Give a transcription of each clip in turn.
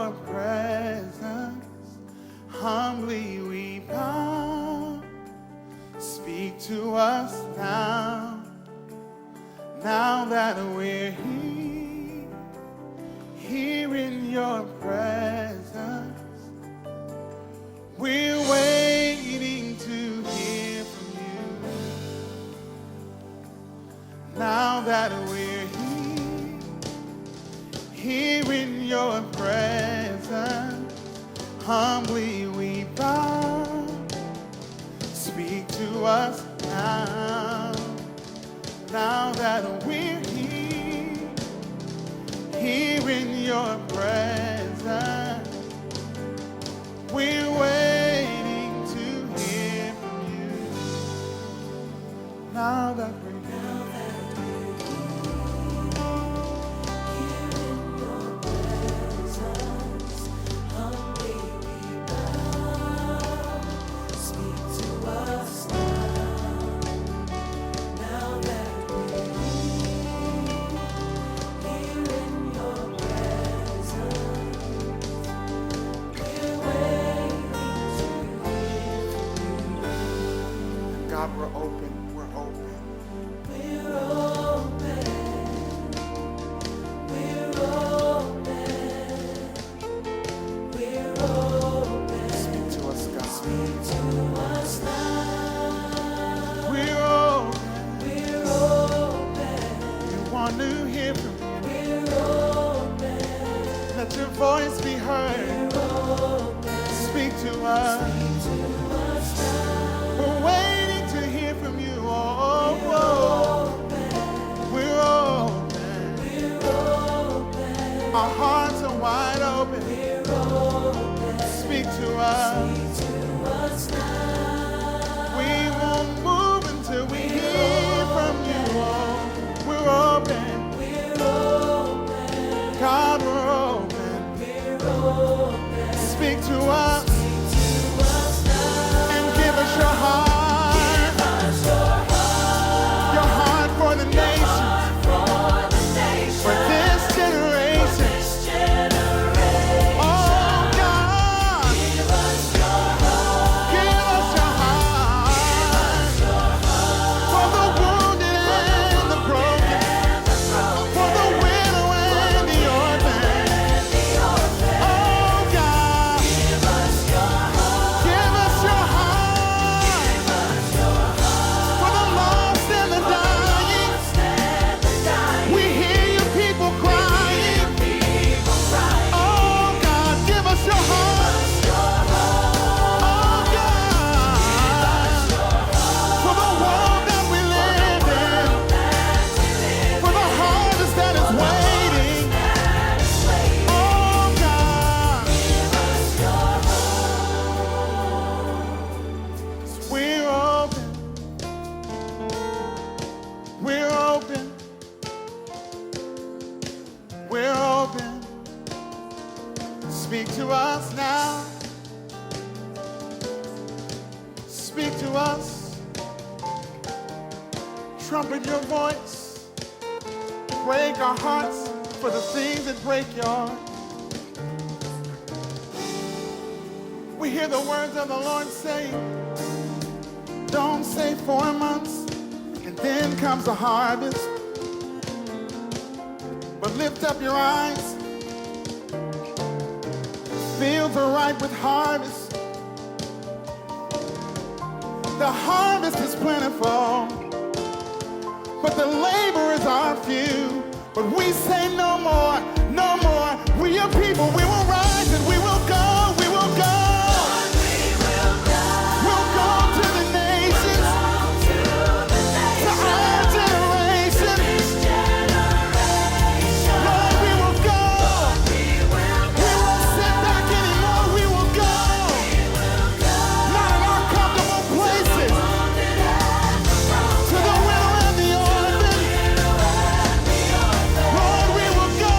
your presence, humbly we bow. Speak to us now, now that we're here in your presence. We're waiting to hear from you. Now that we're here in your presence, humbly we bow. Speak to us now, now that we're here in your presence. We're waiting to hear from you. Now that we're God, we're open, we're open. We're open, we're open, we're open. Speak to us, God. Speak to us now. We're open, we want to hear from you. We're open, let your voice be heard. We're open, speak to us. Speak to us now. We're waiting to hear from you. Oh, we're open. We're open. Our hearts are wide open. We're open. Speak to us. Speak to us now. We won't move until we hear from you. Oh, we're open. We're open. God, we're open. We're open. Speak to us. Your heart, your heart for the nations, for this generation. Oh God, give us your heart, for the wounded and the broken, for the widow and the orphan. Oh God, give us your heart, give us your heart. Speak to us now. Speak to us. Trumpet your voice. Break our hearts for the things that break your heart. We hear the words of the Lord saying, don't say 4 months and then comes the harvest. But lift up your eyes. Fields are ripe with harvest. The harvest is plentiful, but the laborers are few. But we say no more, no more. We are people, we will rise and we will go, we will go. Lord, we will go. We'll go to the nations, to our generation. Lord, we will go. We won't sit back anymore, we will go. Not in our comfortable places. To the widow and the orphan. Lord, we will go.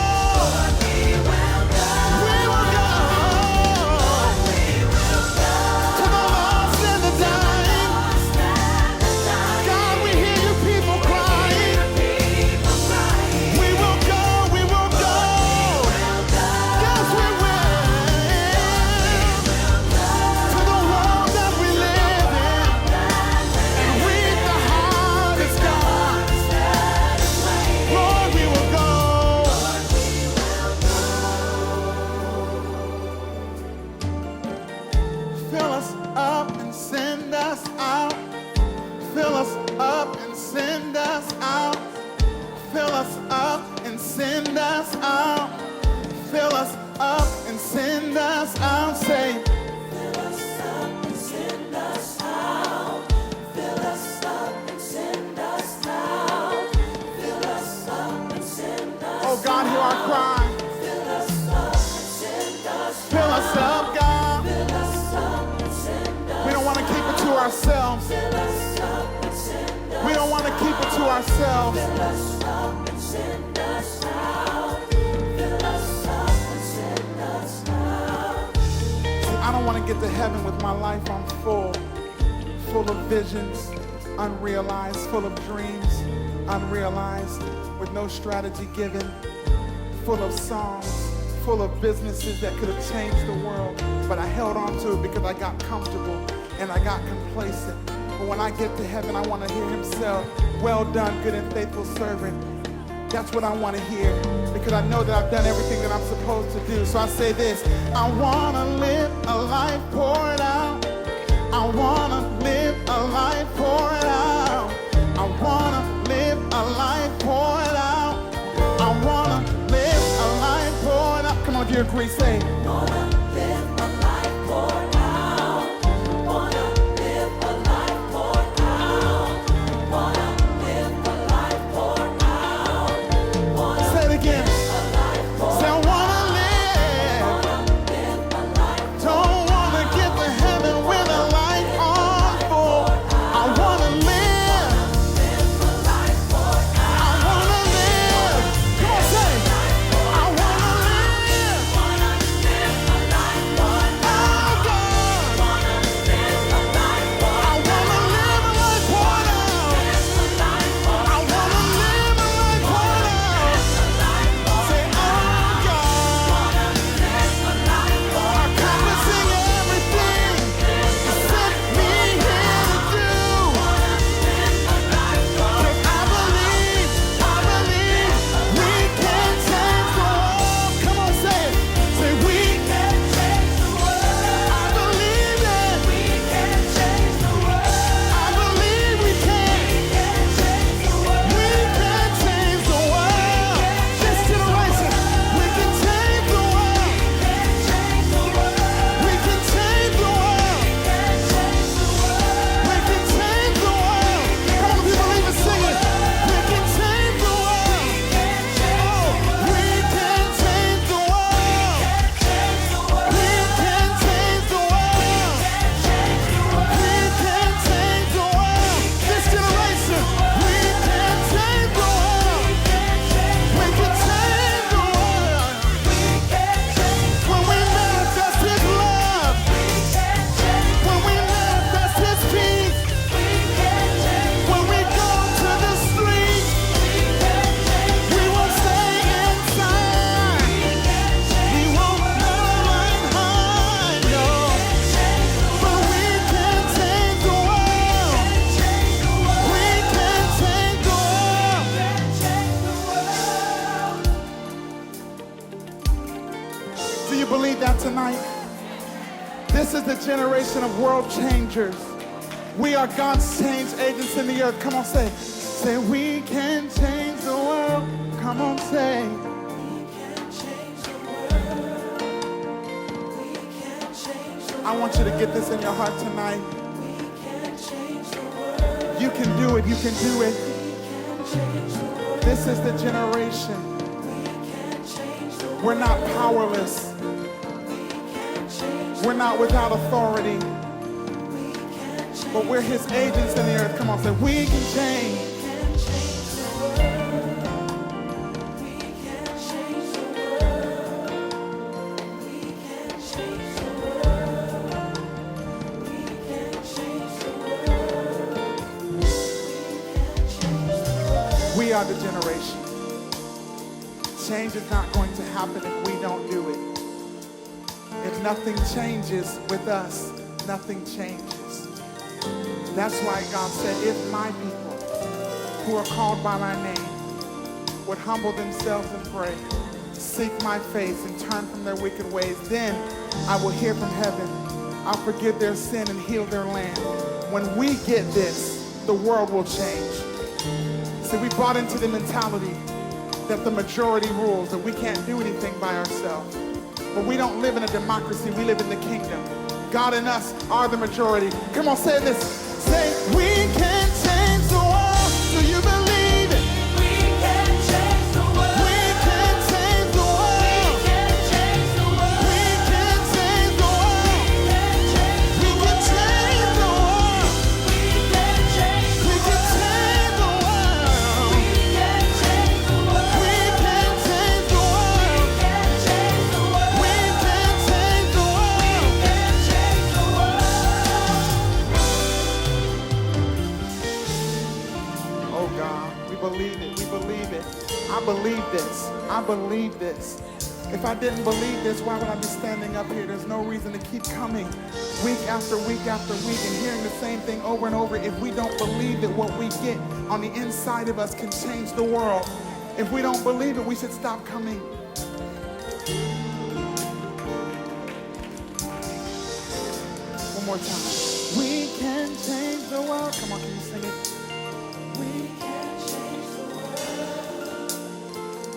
us out. Fill us up and send us out. Say, fill us up and send us out. Fill us up and send us out. Fill us up and send us. Oh God, hear our cry. Fill us up and send us. Fill us up, God. Fill us up and send us. We don't want to keep it to ourselves. Fill us up and send us. We don't want to keep it to ourselves. Fill us up and send us out. Fill us up and send us out. See, I don't want to get to heaven with my life on full of visions, unrealized, full of dreams, unrealized, with no strategy given, full of songs, full of businesses that could have changed the world, but I held on to it because I got comfortable and I got complacent. But when I get to heaven, I want to hear him say, well done, good and faithful servant. That's what I want to hear, because I know that I've done everything that I'm supposed to do. So I say this, I want to live a life poured out. I want to live a life poured out. I want to live a life poured out. I want to live a life poured out. Come on, do you agree? Say, want to live a life poured out. Want to live a life poured out. Want to live a life poured out. Say it again. Say, I want to live. Don't want to get to heaven with a life on full. I want to live. I want to live. Come on, say, I want to live. Oh God. I want to live a life poured out. I want to live a life poured out. Say, oh God. Accomplishing everything you sent me here to do. 'Cause I believe we can change the world. Come on, say it. Say, we can change the world. I believe it. We can change the world. I believe we can. We can change the world. This generation, we can change the world. We can change the world. We can change the world. Come on, if you believe it, sing it. We can change the world. Oh, we can change the world. We can change the world. We can change the world. This generation, we can change the world. We can change the world. When we manifest his love, when we manifest his peace, when we go to the streets, we won't stay inside. We won't run high, no. But we can change the world. We can change the world. Do you believe that tonight? This is the generation of world changers. We are God's change agents in the earth. Come on, say, we can change the world. Come on, say. I want you to get this in your heart tonight. You can do it. You can do it. This is the generation. We're not powerless. We're not without authority. But we're his agents in the earth. Come on, say, we can change. We are the generation. Change is not going to happen if we don't do it. If nothing changes with us, nothing changes. That's why God said, if my people who are called by my name would humble themselves and pray, seek my face and turn from their wicked ways, then I will hear from heaven. I'll forgive their sin and heal their land. When we get this, the world will change. See, we bought into the mentality that the majority rules, that we can't do anything by ourselves. But we don't live in a democracy, we live in the kingdom. God and us are the majority. Come on, say this. Say, we can change the world. Do you believe it? We can change the world. We can change the world. We can change the world. We can change the world. We can change the world. We can change the world. We can change the world. We can change the world. We can change the world. We can change the world. We can change the world. We can change the world. We can change the world. Oh God, we believe it. We believe it. I believe this. I believe this. If I didn't believe this, why would I be standing up here? There's no reason to keep coming week after week after week and hearing the same thing over and over if we don't believe that what we get on the inside of us can change the world. If we don't believe it, we should stop coming. One more time. We can change the world. Come on, can you sing it? We can change the world.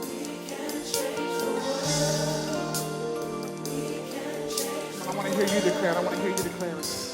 We can change the world. We can change the world. I want to hear you declare it. I want to hear you declare it.